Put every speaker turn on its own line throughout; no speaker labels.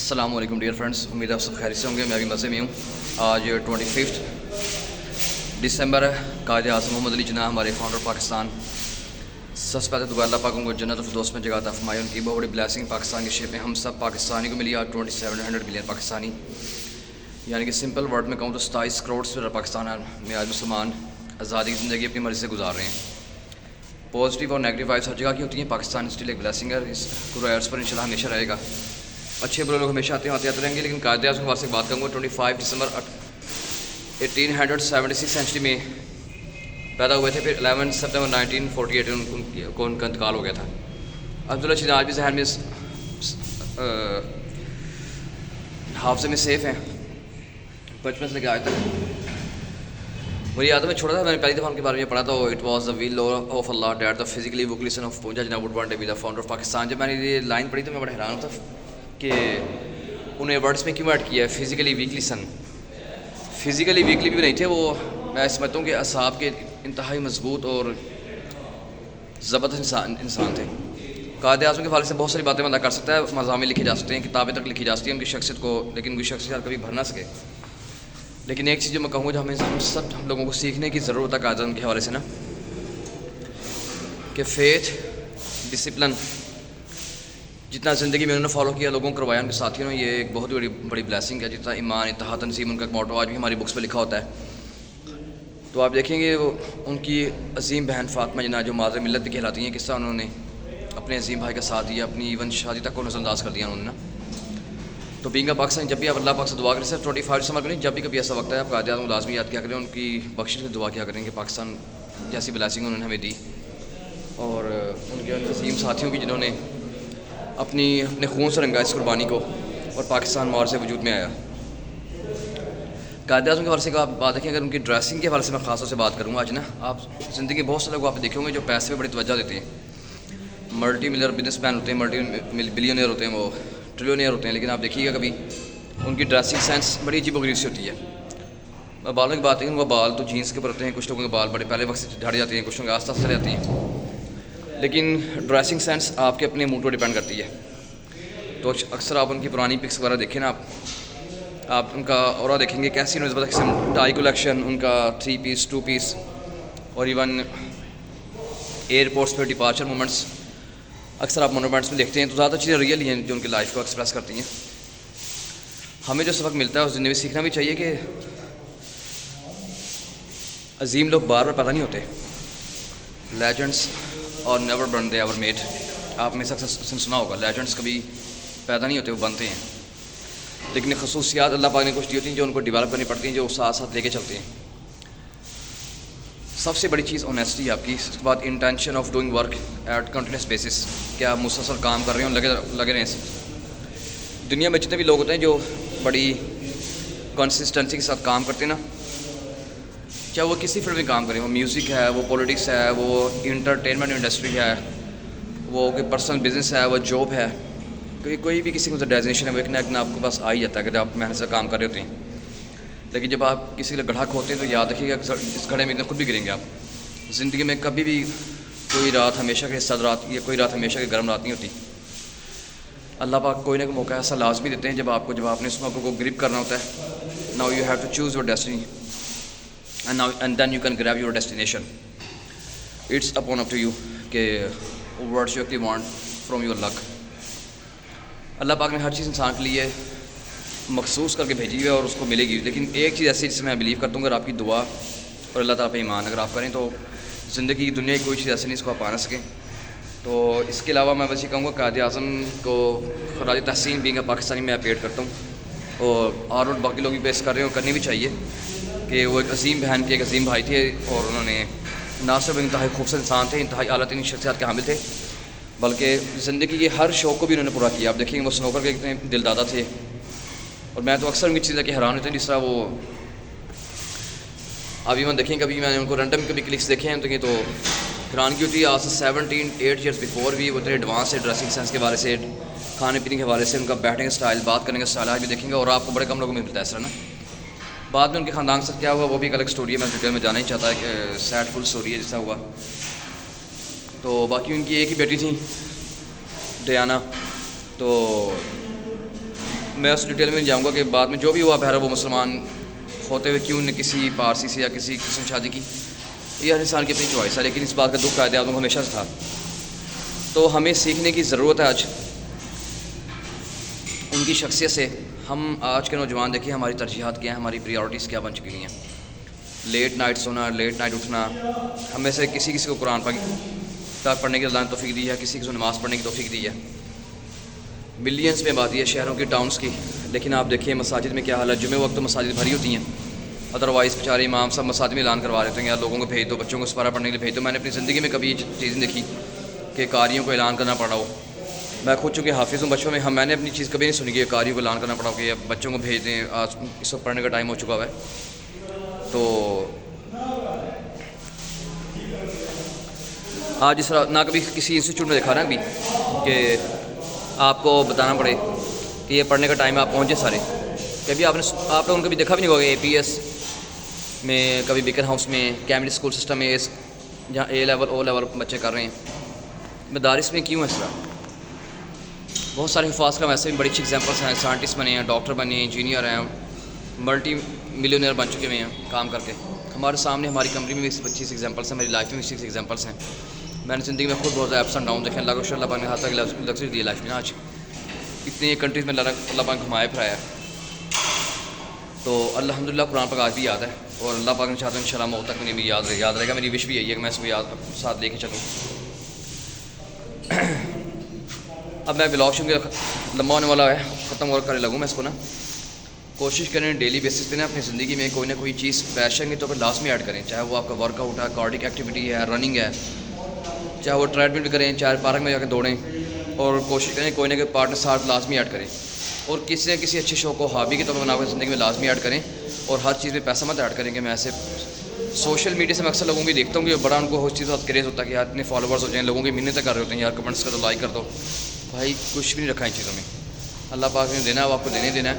السلام علیکم dear friends, امید آپ سب خیریت سے ہوں گے. میں بھی مزے میں ہوں. آج 25 دسمبر ہے. قائد اعظم محمد علی جناح ہمارے فاؤنڈر پاکستان، سب سے پہلے تو اللہ پاک ان کو جنت الفردوس میں جگہ عطا فرمائے. ان کی بہت بڑی بلیسنگ پاکستان کی شیپ میں ہم سب پاکستانی کو ملی. آج 2700 ملین پاکستانی، یعنی کہ سمپل ورڈ میں کہوں تو 27 کروڑ سے پاکستان میں آج مسلمان آزادی کی زندگی اپنی مرضی سے گزار رہے ہیں. پازیٹیو اور نیگیٹو وائبس ہر جگہ کی ہوتی ہیں. پاکستان اسٹل ایک بلیسنگ ہے. اس ارض پر انشاءاللہ ہمیشہ رہے گا. اچھے برے لوگ ہمیشہ آتے رہیں گے، لیکن قائد اعظم کے بارے سے بات کروں گا. 25 دسمبر 1876 سینچری میں پیدا ہوئے تھے. پھر 11 ستمبر 1948 ان کا انتقال ہو گیا تھا. عبداللہ چیزیں آج بھی ذہن میں حافظے میں سیف ہیں بچپن سے لے کے آج تک. مجھے یاد ہے میں چھوٹا تھا، میں نے پہلی دفعہ ان کے بارے میں پڑھا تو it was the will of Allah that the physically vocalism of Poonja Jinnah would want to be the founder of Pakistan. جب میں نے یہ لائن پڑھی تو میں بڑا حیران ہوتا کہ انہیں ورڈس میں کیوں ایڈ کیا ہے فزیکلی ویکلی سن. فزیکلی ویکلی بھی نہیں تھے وہ، میں سمجھتا ہوں کہ اعصاب کے انتہائی مضبوط اور زبردست انسان تھے. قائد اعظم کے حوالے سے بہت ساری باتیں بندہ کر سکتا ہے، مضامین لکھے جا سکتے ہیں، کتابیں تک لکھی جا سکتی ہیں ان کی شخصیت کو، لیکن ان کی شخصیت کبھی بھر نہ سکے. لیکن ایک چیز جو میں کہوں گا جو ہم لوگوں کو سیکھنے کی ضرورت ہے قائد اعظم کے حوالے سے نا، کہ فیتھ ڈسپلن جتنا زندگی میں انہوں نے فالو کیا، لوگوں کو کروایا ان کے ساتھیوں نے، یہ ایک بہت بڑی بلیسنگ ہے. جتنا ایمان اتحاد تنظیم ان کا موٹو آج بھی ہماری بکس پہ لکھا ہوتا ہے. تو آپ دیکھیں گے وہ ان کی عظیم بہن فاطمہ جناح جو مادر ملت بھی کہلاتی ہیں، کس طرح انہوں نے اپنے عظیم بھائی کا ساتھ دیا، اپنی ایون شادی تک کو نظر انداز کر دیا انہوں نے نا. تو بینگ پاکستان جب بھی آپ اللہ پاک سے دعا کریں، صرف 25 دسمبر کو نہیں، جب بھی کبھی ایسا وقت ہے آپ قائد اعظم لازمی یاد کیا کریں، ان کی بخشش کی دعا کیا کریں کہ پاکستان جیسی بلیسنگ انہوں نے ہمیں دی، اور ان کے عظیم ساتھیوں کی جنہوں نے اپنے خون سے رنگا اس قربانی کو، اور پاکستان مار سے وجود میں آیا. قائد اعظم کے حوالے سے آپ بات دیکھیں، اگر ان کی ڈریسنگ کے حوالے سے میں خاص طور سے بات کروں گا آج نا، آپ زندگی بہت سے لوگ آپ دیکھیں گے جو پیسے پہ بڑی توجہ دیتے ہیں، ملٹی ملینئر بزنس مین ہوتے ہیں، ملٹی بلینئر ہوتے ہیں، وہ ٹریلینئر ہوتے ہیں، لیکن آپ دیکھیے گا کبھی ان کی ڈریسنگ سینس بڑی عجیب و غریب سی ہوتی ہے. میں بالوں کی بات ہے، ان کا بال تو جینس کے اوپر ہوتے ہیں، کچھ لوگوں کے بال بڑے پہلے وقت سے جھڑ جاتے ہیں، کچھ لوگوں کے آس پاس چلے جاتے ہیں، لیکن ڈریسنگ سینس آپ کے اپنے موڈ پر ڈیپینڈ کرتی ہے. تو اکثر آپ ان کی پرانی پکس وغیرہ دیکھیں نا، آپ ان کا اورا دیکھیں گے کیسی نسبت قسم ٹائی کلیکشن، ان کا 3 پیس 2 پیس، اور ایون ایئرپورٹس پہ ڈپارچر مومنٹس اکثر آپ مونومنٹس میں دیکھتے ہیں. تو زیادہ چیزیں ریئل ہی ہیں جو ان کی لائف کو ایکسپریس کرتی ہیں. ہمیں جو سبق ملتا ہے اس زندگی میں سیکھنا بھی چاہیے کہ عظیم لوگ بار بار پیدا نہیں ہوتے. Legends are never born they ever met. آپ میں سب سنا ہوگا لیجنڈس کبھی پیدا نہیں ہوتے، وہ بنتے ہیں. لیکن خصوصیات اللہ پاک نے کچھ دی ہوتی ہیں جو ان کو ڈیولپ کرنی پڑتی ہیں، جو ساتھ ساتھ لے کے چلتے ہیں. سب سے بڑی چیز آنیسٹی ہے آپ کی. اس کے بعد intention of doing work at continuous basis, کہ آپ مسلسل کام کر رہے ہیں، لگے رہیں. دنیا میں جتنے بھی لوگ ہوتے ہیں جو بڑی کنسسٹنسی کے ساتھ کام کرتے ہیں نا، چاہے وہ کسی فیلڈ میں کام کریں، وہ میوزک ہے، وہ پولیٹکس ہے، وہ انٹرٹینمنٹ انڈسٹری ہے، وہ کوئی پرسنل بزنس ہے، وہ جاب ہے، کوئی بھی کسی کو ڈیزنیشن ہے، وہ ایک نہ ایک آپ کے پاس آ ہی جاتا ہے کہ آپ محنت سے کام کر رہے ہوتے ہیں. لیکن جب آپ کسی کے گڑھا کھوتے ہیں تو یاد رکھیے گا اس گڑھے میں خود بھی گریں گے آپ. زندگی میں کبھی بھی کوئی رات ہمیشہ کے سرد رات یا کوئی رات ہمیشہ کے گرم رات نہیں ہوتی. اللہ پاک کوئی نہ کوئی موقع ایسا لازمی دیتے ہیں جب آپ نے اس موقع کو گرپ کرنا ہوتا ہے. Now you have to choose your destiny and then you can grab your destination. It's upon up to you کہ what you actually want from your luck. Allah پاک نے ہر چیز انسان کے لیے مخصوص کر کے بھیجی ہوئی ہے اور اس کو ملے گی. لیکن ایک چیز ایسی جس میں بلیو کرتا ہوں، اگر آپ کی دعا اور اللہ تعالیٰ پہ ایمان اگر آپ کریں تو زندگی کی دنیا کی کوئی چیز ایسی نہیں اس کو آپ پا نہ سکیں. تو اس کے علاوہ میں بس یہ کہوں گا قائد اعظم کو خراج تحسین بینگ پاکستانی میں اپیٹ کرتا ہوں، اور باقی لوگ بھی پیش کر رہے ہیں اور کرنی بھی چاہیے کہ وہ ایک عظیم بہن کے ایک عظیم بھائی تھے، اور انہوں نے نہ صرف انتہائی خوبصورت انسان تھے، انتہائی اعلیٰ ترین شخصیات کے حامل تھے، بلکہ زندگی کے ہر شوق کو بھی انہوں نے پورا کیا. آپ دیکھیں گے وہ سنوکر کے کتنے دل دادا تھے، اور میں تو اکثر ان کی چیزیں کہ حیران ہوتے ہیں. جس طرح وہ ابھی میں دیکھیں کبھی میں نے ان کو رینڈم کبھی کلکس دیکھے ہیں تو حیران کی ہوتی ہے. آج سے 8 ایئرس بیفور بھی وہ اتنے ایڈوانس ہے ڈریسنگ سینس کے بارے سے، کھانے پینے کے حوالے سے، ان کا بیٹھنے کا اسٹائل، بات کرنے کا اسٹائل آج بھی دیکھیں گے، اور آپ کو بڑے کم لوگوں میں ملتا ہے اس طرح نا. بعد میں ان کے خاندان سے کیا ہوا وہ بھی ایک الگ اسٹوری ہے، میں ڈیٹیل میں جانا ہی چاہتا ہے کہ سیڈ فل اسٹوری ہے جیسا ہوا. تو باقی ان کی ایک ہی بیٹی تھی ڈیانا. تو میں اس ڈیٹیل میں نہیں جاؤں گا کہ بعد میں جو بھی ہوا بہرحال وہ مسلمان ہوتے ہوئے کیوں نے کسی پارسی سے یا کسی قسم شادی کی، یہ ہر انسان کی اپنی چوائس ہے، لیکن اس بات کا دکھ قائد اعظم کو ہمیشہ سے تھا. تو ہمیں سیکھنے کی ضرورت ہے آج ان کی شخصیت سے. ہم آج کے نوجوان دیکھیں ہماری ترجیحات کیا ہیں، ہماری پریارٹیز کیا بن چکی ہیں. لیٹ نائٹ سونا، لیٹ نائٹ اٹھنا. ہم میں سے کسی کو قرآن پاک پڑھنے کی اللہ نے توفیق دی ہے، کسی کو نماز پڑھنے کی توفیق دی ہے. ملینس میں آبادی ہے شہروں کی، ٹاؤنس کی، لیکن آپ دیکھیں مساجد میں کیا حال ہے. جمعے وقت تو مساجد بھری ہوتی ہیں، ادروائز بیچارے امام صاحب مساجد میں اعلان کروا رہے تھے یار لوگوں کو بھیج دو، بچوں کو سپارہ پڑھنے کے لیے بھیج دو. میں نے اپنی زندگی میں کبھی یہ چیز نہیں دیکھی کہ قاریوں کو اعلان کرنا پڑا ہو. میں خود چونکہ حافظ ہوں بچوں میں، میں نے اپنی چیز کبھی نہیں سنی کہ قاریوں کو اعلان کرنا پڑا ہو کہ بچوں کو بھیج دیں، آج اس وقت پڑھنے کا ٹائم ہو چکا ہوا ہے. تو آج اس طرح نہ کبھی کسی انسٹیٹیوٹ میں دیکھا نا ابھی کہ آپ کو بتانا پڑے کہ یہ پڑھنے کا ٹائم ہے، آپ پہنچے سارے. کبھی آپ نے ان کو بھی دیکھا بھی نہیں ہوگا. اے پی ایس میں، کبھی بیکن ہاؤس میں، کیمبرج اسکول سسٹم میں، جہاں اے لیول او لیول بچے کر رہے ہیں. مدارس میں کیوں ہے اس طرح؟ بہت سارے حفاظ کا ویسے بھی بڑی اچھی ایگزامپلس ہیں. سائنٹسٹ بنے ہیں، ڈاکٹر بنے ہیں، انجینئر ہیں، ملٹی ملینئر بن چکے ہوئے ہیں کام کر کے. ہمارے سامنے ہماری کمپنی میں بھی 25 ایگزامپلس ہیں، میری لائف میں بھی 6 ایگزامپلس ہیں. میں نے زندگی میں خود بہت اپس اینڈ ڈاؤن دیکھے. اللہ کا شکر، اللہ پاک نے ہاتھ تک لگزری دی لائف میں. آج اتنی کنٹریز میں اللہ پاک گھمائے پھرایا. تو الحمدللہ قرآن پاک آج بھی یاد ہے، اور اللہ پاک نے چاہتا ہے انشاءاللہ موت تک مجھے بھی یاد رہے گا. میری وش بھی یہی ہے کہ میں اس کو یاد ساتھ لے کے چلوں. اب میں بلاگ چونکہ لمبا ہونے والا ہے، ختم اور کرنے لگوں میں اس کو نا. کوشش کریں ڈیلی بیسس پہ نا اپنی زندگی میں کوئی نہ کوئی چیز پیشن کے طور پر لازمی ایڈ کریں. چاہے وہ آپ کا ورک آؤٹ ہے، کارڈک ایکٹیویٹی ہے، رننگ ہے، چاہے وہ ٹریڈ مل کریں، چاہے پارک میں جا کے دوڑیں. اور کوشش کریں کوئی نہ کوئی پارٹنر ساتھ لازمی ایڈ کریں. اور کسی نہ کسی اچھے شوق کو ہابی کے طور پر بنا کر زندگی میں لازمی ایڈ کریں. اور ہر چیز میں پیسہ مت ایڈ کریں. کہ میں ایسے سوشل میڈیا سے میں اکثر لوگوں کو دیکھتا ہوں کہ بڑا ان کو اس چیز کا کریز ہوتا ہے کہ یار اتنے فالوورس ہو جائیں، لوگوں کی محنتیں کر رہے ہوتے ہیں، یار کمنٹس کر دو، لائک کر دو. بھائی کچھ بھی نہیں رکھا ان چیزوں میں. اللہ پاک نے دینا ہے، وہ آپ کو دینا ہے.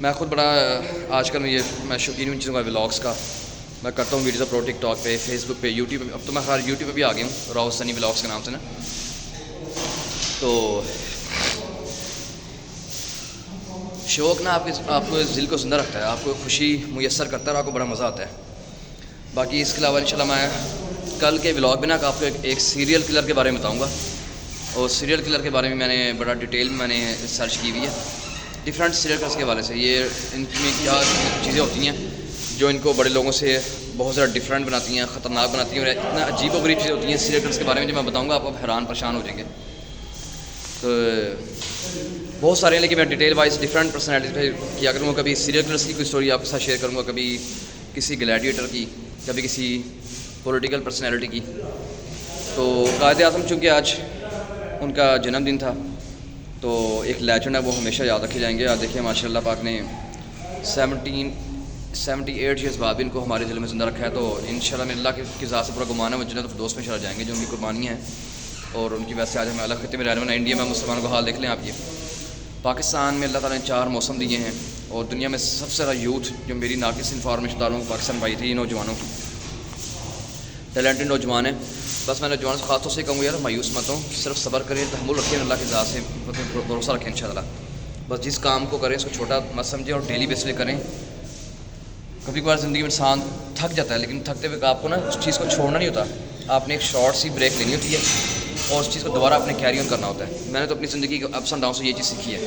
میں خود بڑا آج کل میں شوقین ہوں ان چیزوں کا، ولاگس کا. میں کرتا ہوں ویڈیوز اپلوڈ ٹک ٹاک پہ، فیس بک پہ، یوٹیوب پہ. اب تو میں خیر یوٹیوب پہ بھی آ گیا ہوں، راؤ سنی ولاگس کے نام سے نا. تو شوق نا آپ کو دل کو زندہ رکھتا ہے، آپ کو خوشی میسر کرتا ہے، اور آپ کو بڑا مزہ آتا ہے. باقی اس کے علاوہ انشاءاللہ میں کل کے ولاگ میں نا آپ کو ایک سیریل کلر کے بارے میں بتاؤں گا. اور سیریل کلر کے بارے میں نے بڑا ڈیٹیل میں نے سرچ کی ہوئی ہے ڈفرینٹ سیریل کلرس کے حوالے سے. یہ ان میں کیا چیزیں ہوتی ہیں جو ان کو بڑے لوگوں سے بہت زیادہ ڈفرینٹ بناتی ہیں، خطرناک بناتی ہیں، اور اتنا عجیب و غریب چیزیں ہوتی ہیں سیریل کلرس کے بارے میں جو میں بتاؤں گا آپ کو حیران پریشان ہو جائیں گے. تو بہت سارے ہیں، لیکن میں ڈیٹیل وائز ڈفرینٹ پرسنالٹیز پہ کیا کروں گا. کبھی سیریل کلرس کی کوئی اسٹوری آپ کے ساتھ شیئر کروں گا، کبھی کسی گلیڈیٹر کی، کبھی کسی پولیٹیکل پرسنالٹی کی. تو قائد اعظم چونکہ آج ان کا جنم دن تھا، تو ایک لیجنڈ ہے، وہ ہمیشہ یاد رکھے جائیں گے. آپ دیکھیں ماشاء اللہ پاک نے 78 ایئرس بعد بھی ان کو ہمارے دل میں زندہ رکھا ہے. تو انشاءاللہ میں اللہ کی ذات سے پورا گمان ہے وہ جنت الفردوس میں چلا جائیں گے، جو ان کی قربانیاں ہیں. اور ان کی وجہ سے آج ہمیں الگ خطے میں رہنے والا انڈیا میں مسلمانوں کا حال دیکھ لیں آپ. یہ پاکستان میں اللہ تعالیٰ نے 4 موسم دیے ہیں، اور دنیا میں سب سے زیادہ یوتھ جو میری ناقص انفارمیشن داروں کو پاکستان پائی تھی، یہ نوجوانوں کی ٹیلنٹڈ نوجوان ہیں. بس میں نوجوانوں سے خاص طور سے کہوں گا یار مایوس مت ہوں، صرف صبر کریں، تحمل رکھیں، اللہ کی ذات سے بھروسہ رکھیں انشاءاللہ. بس جس کام کو کریں اس کو چھوٹا مت سمجھیں اور ڈیلی بیس پہ کریں. کبھی کبھار زندگی میں انسان تھک جاتا ہے، لیکن تھکتے ہوئے آپ کو نا اس چیز کو چھوڑنا نہیں ہوتا. آپ نے ایک شارٹ سی بریک لینی ہوتی ہے اور اس چیز کو دوبارہ اپنے کیری آن کرنا ہوتا ہے. میں نے تو اپنی زندگی کے اپس اینڈ ڈاؤن سے یہ چیز سیکھی ہے.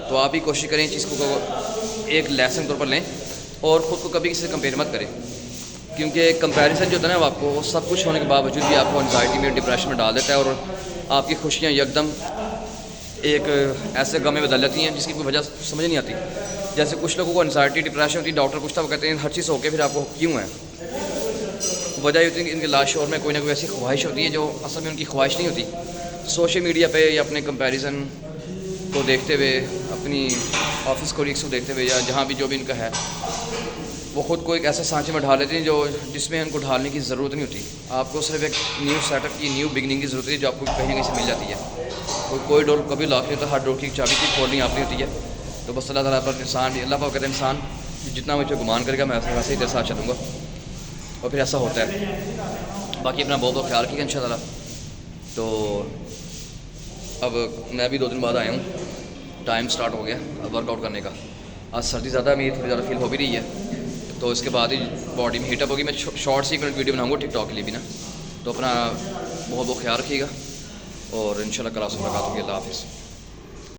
تو آپ بھی کوشش کریں اس چیز کو ایک لیسن طور پر لیں، اور خود کو کبھی کسی سے کمپیئر مت کریں. کیونکہ کمپیریزن جو ہوتا ہے نا وہ آپ کو وہ سب کچھ ہونے کے باوجود بھی آپ کو انزائٹی میں، ڈپریشن میں ڈال دیتا ہے، اور آپ کی خوشیاں یکدم ایک ایسے غم میں بدل جاتی ہیں جس کی کوئی وجہ سمجھ نہیں آتی. جیسے کچھ لوگوں کو انزائٹی ڈپریشن ہوتی ہے، ڈاکٹر پوچھتا وہ کہتے ہیں ہر چیز ہو کے پھر آپ کو کیوں ہے. وجہ یہ ہوتی ہے کہ ان کے لاش شعور میں کوئی نہ کوئی ایسی خواہش ہوتی ہے جو اصل میں ان کی خواہش نہیں ہوتی. سوشل میڈیا پہ یا اپنے کمپیریزن کو دیکھتے ہوئے، اپنی آفس کولیگس کو دیکھتے ہوئے، یا جہاں بھی جو بھی ان کا ہے، وہ خود کو ایک ایسے سانچے میں ڈال لیتے ہیں جس میں ان کو ڈھالنے کی ضرورت نہیں ہوتی. آپ کو صرف ایک نیو سیٹ اپ کی، نیو بگننگ کی ضرورت ہے جو آپ کو کہیں کہیں سے مل جاتی ہے. کوئی ڈور کبھی لاک نہیں ہوتا، ہر ڈور کی چابی کی کھولنی آپ نہیں ہوتی ہے. تو بس اللہ تعالیٰ پر انسان بھی، اللہ پاک کہتے ہیں انسان جتنا مجھ پہ گمان کرے گا میں ویسے ہی تیرے ساتھ چلوں گا، اور پھر ایسا ہوتا ہے. باقی اپنا بہت خیال رکھیے گا انشاءاللہ. تو اب میں بھی 2 دن بعد آیا ہوں، ٹائم سٹارٹ ہو گیا ورک آؤٹ کرنے کا. آج سردی زیادہ میں تھوڑی زیادہ فیل ہو بھی رہی ہے, تو اس کے بعد ہی باڈی میں ہیٹ اپ ہوگی. میں شارٹس ہی ویڈیو بناؤں گا ٹک ٹاک کے لیے بھی نا. تو اپنا بہت خیال رکھیے گا, اور ان شاء اللہ کل آپ سے ملاقات ہوگی. اللہ حافظ.